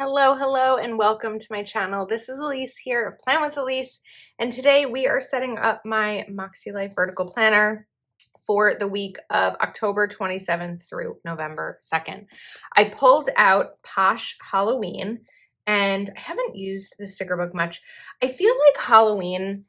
Hello, and welcome to my channel. This is Elise here of Plan with Elise, and today we are setting up my MakseLife vertical planner for the week of October 27th through November 2nd. I pulled out Posh Halloween, and I haven't used the sticker book much. I feel like Halloween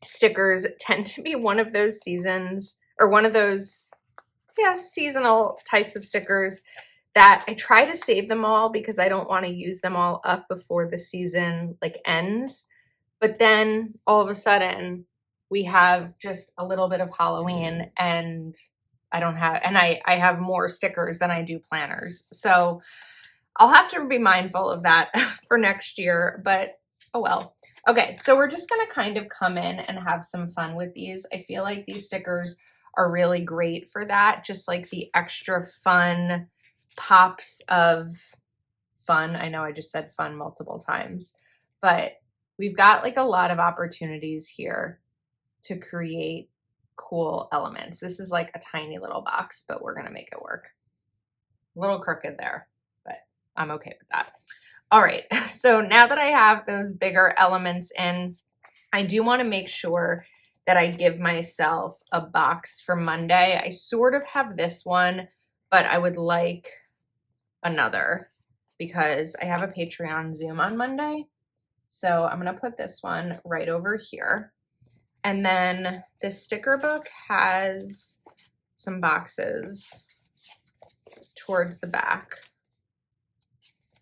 stickers tend to be one of those seasons, or one of those, seasonal types of stickers that I try to save them all because I don't want to use them all up before the season ends. But then all of a sudden we have just a little bit of Halloween and I have more stickers than I do planners. So I'll have to be mindful of that for next year, but oh well. Okay, so we're just gonna kind of come in and have some fun with these. I feel like these stickers are really great for that, just like the extra fun pops of fun. I know I just said fun multiple times, but we've got a lot of opportunities here to create cool elements. This is like a tiny little box, but we're gonna make it work. A little crooked there, but I'm okay with that. All right, so now that I have those bigger elements in, I do want to make sure that I give myself a box for Monday. I sort of have this one, but I would like another because I have a Patreon Zoom on Monday. So I'm going to put this one right over here. And then this sticker book has some boxes towards the back.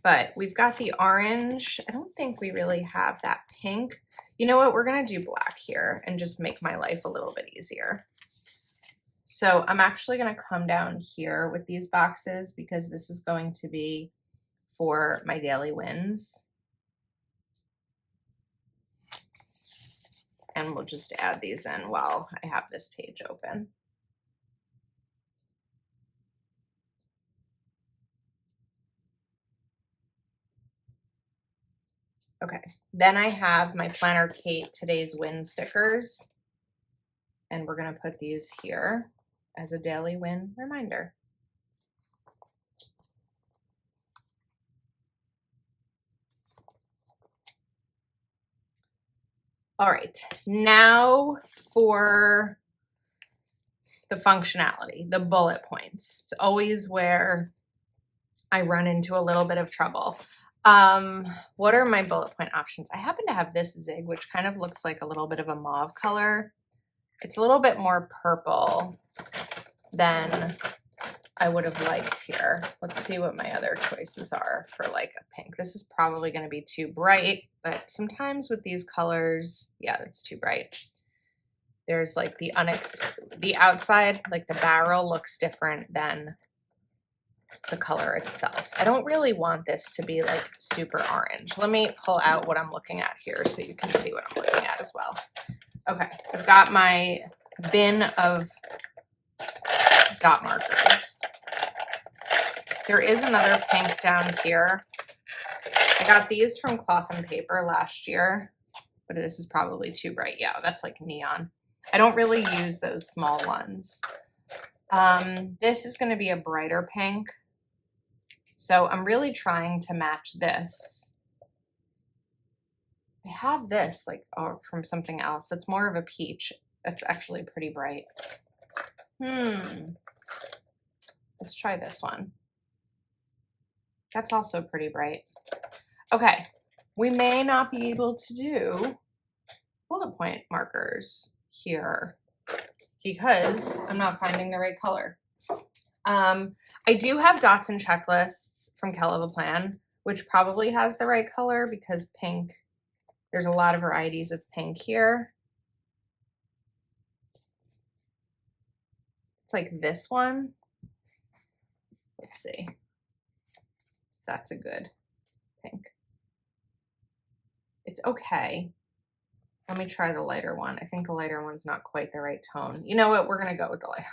But we've got the orange. I don't think we really have that pink. You know what? We're going to do black here and just make my life a little bit easier. So I'm actually going to come down here with these boxes because this is going to be for my daily wins. And we'll just add these in while I have this page open. Okay, then I have my Planner Kate Today's Win stickers. And we're going to put these here as a daily win reminder. All right, now for the functionality, the bullet points. It's always where I run into a little bit of trouble. What are my bullet point options? I happen to have this zig, which kind of looks like a little bit of a mauve color. It's a little bit more purple than I would have liked here. Let's see what my other choices are for a pink. This is probably going to be too bright, but sometimes with these colors, yeah, it's too bright. There's the outside, the barrel looks different than the color itself. I don't really want this to be super orange. Let me pull out what I'm looking at here so you can see what I'm looking at as well. Okay, I've got my bin of dot markers. There is another pink down here. I got these from Cloth and Paper last year, but this is probably too bright. Yeah, that's like neon. I don't really use those small ones. This is going to be a brighter pink. So I'm really trying to match this. I have this from something else. It's more of a peach. That's actually pretty bright. Let's try this one. That's also pretty bright. Okay, we may not be able to do bullet point markers here because I'm not finding the right color. I do have dots and checklists from Kell of a Plan, which probably has the right color because pink, there's a lot of varieties of pink here. It's like this one. Let's see. That's a good pink. It's okay. Let me try the lighter one. I think the lighter one's not quite the right tone. You know what? We're going to go with the lighter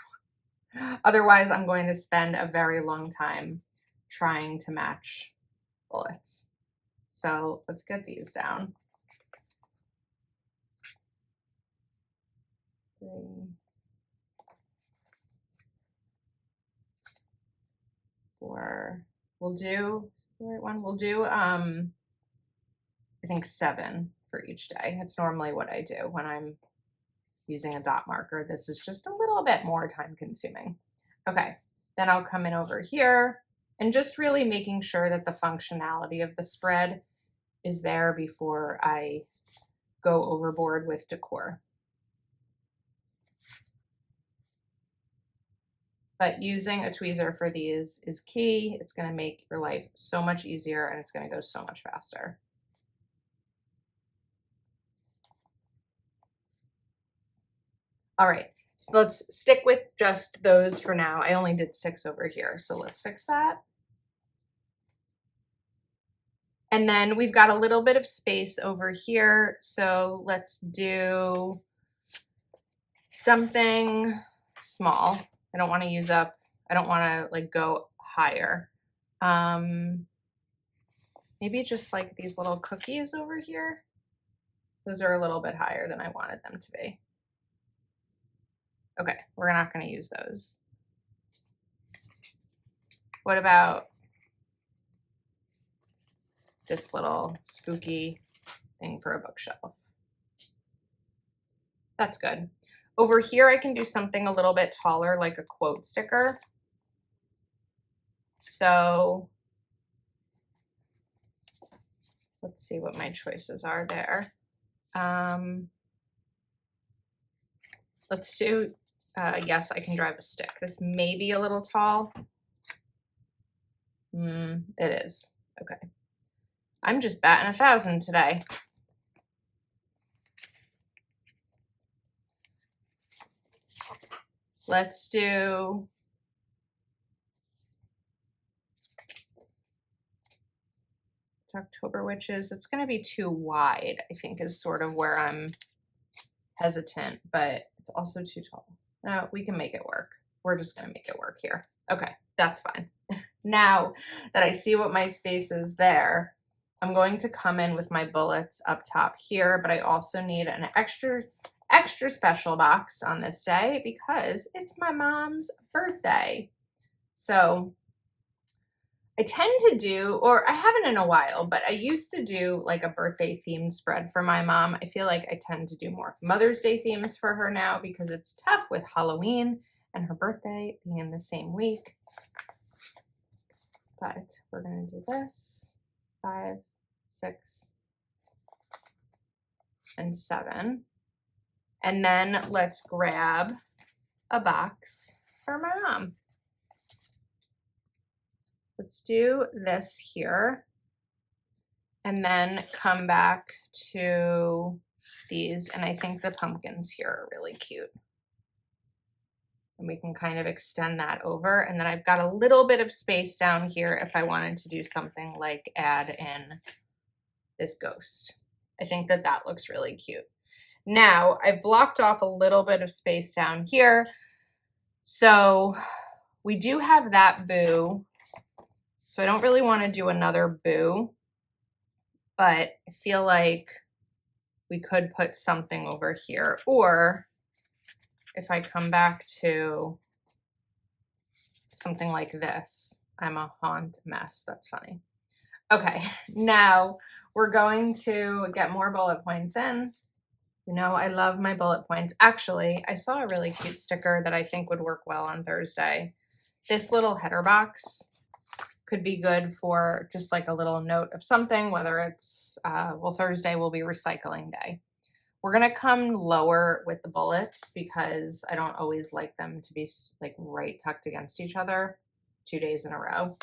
one. Otherwise, I'm going to spend a very long time trying to match bullets. So let's get these down. 3, 4. We'll do the right one? We'll do, I think 7 for each day. It's normally what I do when I'm using a dot marker. This is just a little bit more time consuming. Okay, then I'll come in over here and just really making sure that the functionality of the spread is there before I go overboard with decor. But using a tweezer for these is key. It's going to make your life so much easier and it's going to go so much faster. All right, so let's stick with just those for now. I only did 6 over here, so let's fix that. And then we've got a little bit of space over here, so let's do something small. I don't want to use up, I don't want to like go higher. Maybe just like these little cookies over here. Those are a little bit higher than I wanted them to be. Okay, we're not going to use those. What about this little spooky thing for a bookshelf? That's good. Over here, I can do something a little bit taller, like a quote sticker. So let's see what my choices are there. Let's do, yes, I can drive a stick. This may be a little tall. It is. Okay. I'm just batting 1,000 today. Let's do it's October Witches. It's going to be too wide, I think, is sort of where I'm hesitant, but it's also too tall. No, we can make it work. We're just going to make it work here. Okay, that's fine. Now that I see what my space is there, I'm going to come in with my bullets up top here, but I also need an extra special box on this day because it's my mom's birthday. So I tend to do, or I haven't in a while, but I used to do like a birthday themed spread for my mom. I feel like I tend to do more Mother's Day themes for her now because it's tough with Halloween and her birthday being in the same week. But we're going to do this, 5, 6, and 7. And then let's grab a box for my mom. Let's do this here and then come back to these. And I think the pumpkins here are really cute. And we can kind of extend that over. And then I've got a little bit of space down here if I wanted to do something like add in this ghost. I think that that looks really cute. Now I've blocked off a little bit of space down here. So we do have that boo. So I don't really want to do another boo, but I feel like we could put something over here. Or if I come back to something like this, I'm a haunt mess. That's funny. Okay, now we're going to get more bullet points in. You know, I love my bullet points. Actually, I saw a really cute sticker that I think would work well on Thursday. This little header box could be good for just like a little note of something, whether it's, well, Thursday will be recycling day. We're going to come lower with the bullets because I don't always like them to be like right tucked against each other 2 days in a row.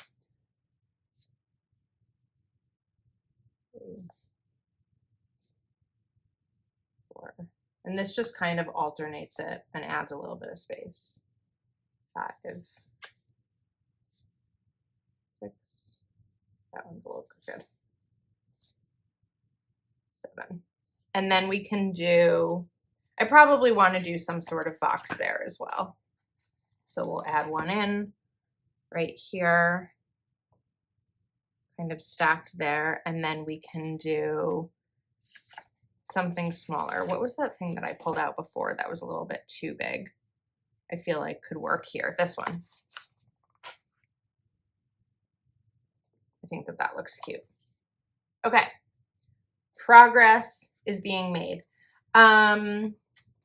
And this just kind of alternates it and adds a little bit of space. 5, 6, that one's a little good. 7. And then we can do, I probably want to do some sort of box there as well. So we'll add one in right here, kind of stacked there. And then we can do something smaller. What was that thing that I pulled out before that was a little bit too big? I feel like could work here. This one. I think that that looks cute. Okay. Progress is being made. I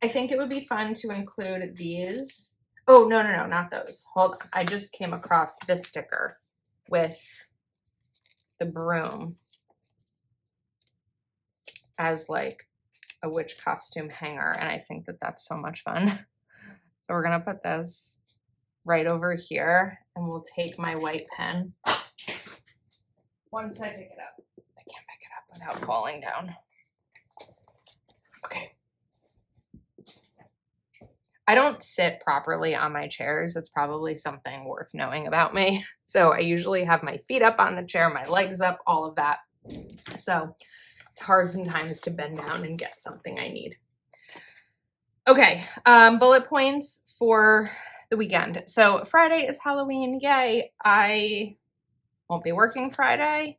think it would be fun to include these. Oh, no, not those. Hold on. I just came across this sticker with the broom as like a witch costume hanger, and I think that that's so much fun. So we're gonna put this right over here, and we'll take my white pen. Once I pick it up, I can't pick it up without falling down. Okay. I don't sit properly on my chairs. It's probably something worth knowing about me. So I usually have my feet up on the chair, my legs up, all of that. So it's hard sometimes to bend down and get something I need. Okay, bullet points for the weekend. So Friday is Halloween, yay. I won't be working Friday,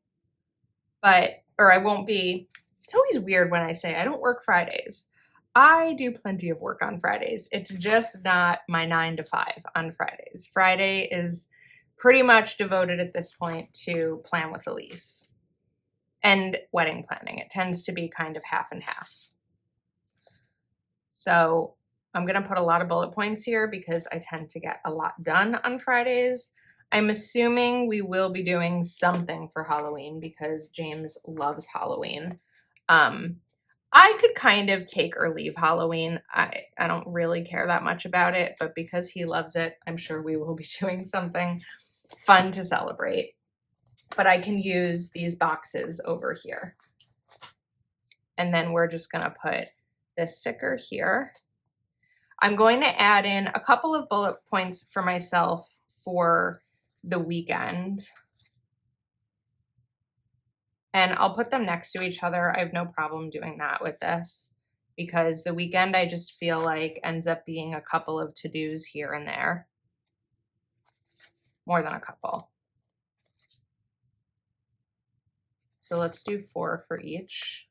or I won't be, it's always weird when I say I don't work Fridays. I do plenty of work on Fridays. It's just not my 9 to 5 on Fridays. Friday is pretty much devoted at this point to Plan with Elise and wedding planning. It tends to be kind of half and half. So I'm going to put a lot of bullet points here because I tend to get a lot done on Fridays. I'm assuming we will be doing something for Halloween because James loves Halloween. I could kind of take or leave Halloween. I don't really care that much about it, but because he loves it, I'm sure we will be doing something fun to celebrate. But I can use these boxes over here. And then we're just going to put this sticker here. I'm going to add in a couple of bullet points for myself for the weekend. And I'll put them next to each other. I have no problem doing that with this because the weekend I just feel like ends up being a couple of to-dos here and there. More than a couple. So let's do 4 for each.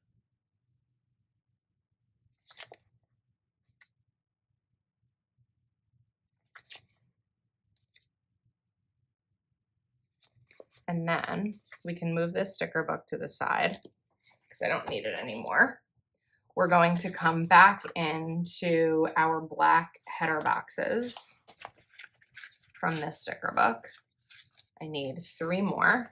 And then we can move this sticker book to the side because I don't need it anymore. We're going to come back into our black header boxes from this sticker book. I need 3 more.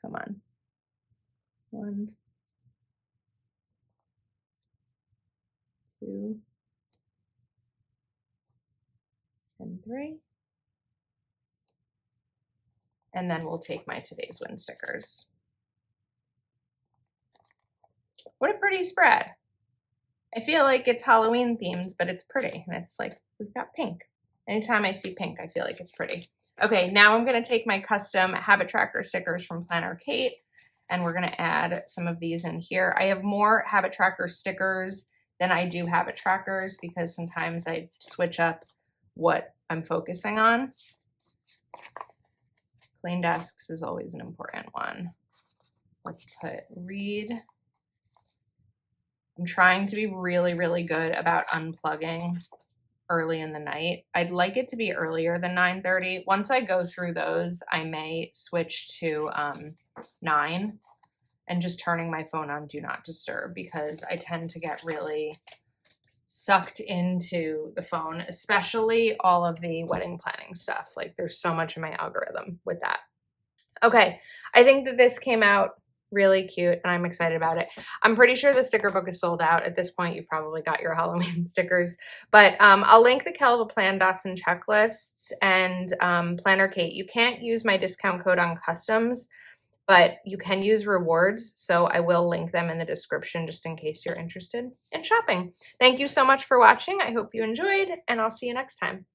Come on. 1, 2, and 3. And then we'll take my Today's Win stickers. What a pretty spread. I feel like it's Halloween themed, but it's pretty. And it's like, we've got pink. Anytime I see pink, I feel like it's pretty. Okay, now I'm going to take my custom habit tracker stickers from Planner Kate, and we're going to add some of these in here. I have more habit tracker stickers than I do habit trackers because sometimes I switch up what I'm focusing on. Clean desks is always an important one. Let's put read. I'm trying to be really, really good about unplugging early in the night. I'd like it to be earlier than 9:30. Once I go through those, I may switch to 9 and just turning my phone on Do Not Disturb because I tend to get really sucked into the phone, especially all of the wedding planning stuff. Like there's so much in my algorithm with that. Okay, I think that this came out really cute and I'm excited about it. I'm pretty sure the sticker book is sold out. At this point, you've probably got your Halloween stickers, but I'll link the Kelva Plan Dots and checklists and Planner Kate. You can't use my discount code on customs, but you can use rewards. So I will link them in the description just in case you're interested in shopping. Thank you so much for watching. I hope you enjoyed and I'll see you next time.